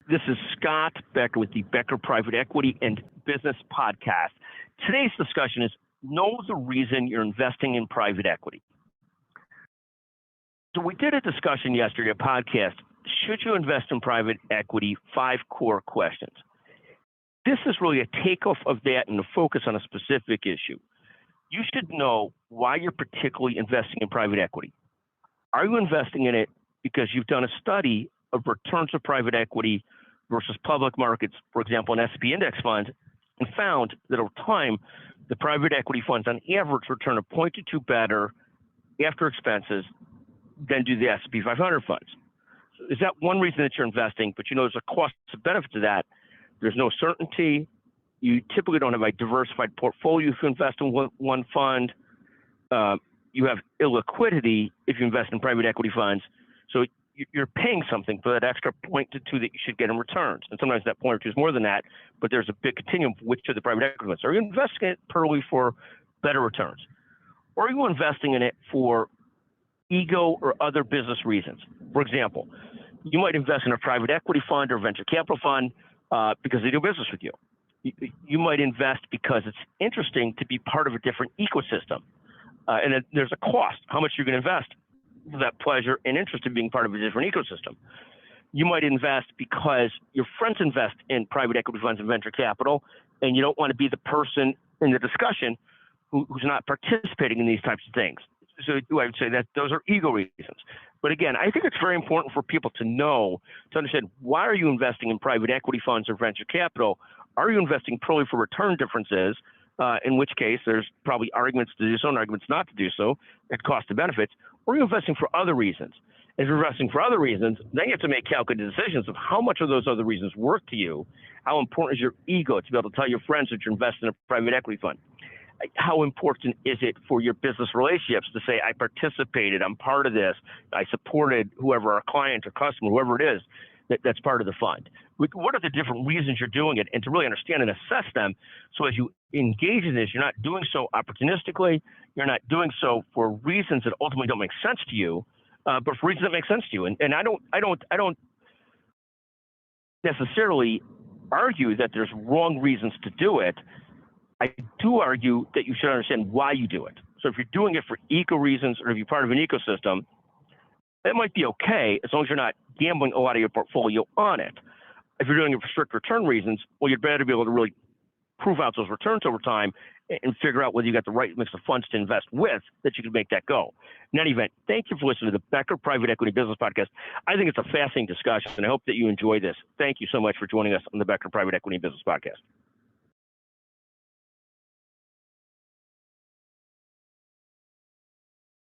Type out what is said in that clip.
This is Scott Becker with the Becker Private Equity and Business Podcast. Today's discussion is know the reason you're investing in private equity. So we did a discussion yesterday, a podcast, should you invest in private equity, 5 core questions. This is really a takeoff of that and a focus on a specific issue. You should know why you're particularly investing in private equity. Are you investing in it because you've done a study of returns of private equity versus public markets, for example, an S&P index fund, and found that over time, the private equity funds on average return a point or two better after expenses than do the S&P 500 funds? So is that one reason that you're investing? But you know there's a cost benefit to that. There's no certainty. You typically don't have a diversified portfolio if you invest in one fund. You have illiquidity if you invest in private equity funds. So you're paying something for that extra point or two that you should get in returns. And sometimes that point or two is more than that, but there's a big continuum for which of the private equity funds. Are you investing in it purely for better returns? Or are you investing in it for ego or other business reasons? For example, you might invest in a private equity fund or venture capital fund because they do business with you. You might invest because it's interesting to be part of a different ecosystem. And then there's a cost, how much you're going to invest for that pleasure and interest in being part of a different ecosystem. You might invest because your friends invest in private equity funds and venture capital, and you don't want to be the person in the discussion who's not participating in these types of things. So I would say that those are ego reasons. But again, I think it's very important for people to know, to understand, why are you investing in private equity funds or venture capital? Are you investing purely for return differences, in which case there's probably arguments to do so and arguments not to do so at cost and benefits? Or are you investing for other reasons? If you're investing for other reasons, then you have to make calculated decisions of how much of those other reasons work to you. How important is your ego to be able to tell your friends that you're investing in a private equity fund? How important is it for your business relationships to say, I participated, I'm part of this, I supported whoever, our client or customer, whoever it is, that's part of the fund? What are the different reasons you're doing it, and to really understand and assess them, so as you engage in this, you're not doing so opportunistically, you're not doing so for reasons that ultimately don't make sense to you, but for reasons that make sense to you. And I don't necessarily argue that there's wrong reasons to do it. I do argue that you should understand why you do it. So if you're doing it for eco reasons, or if you're part of an ecosystem, that might be okay as long as you're not gambling a lot of your portfolio on it. If you're doing it for strict return reasons, well, you'd better be able to really prove out those returns over time and figure out whether you got the right mix of funds to invest with that you can make that go. In any event, thank you for listening to the Becker Private Equity Business Podcast. I think it's a fascinating discussion, and I hope that you enjoy this. Thank you so much for joining us on the Becker Private Equity Business Podcast.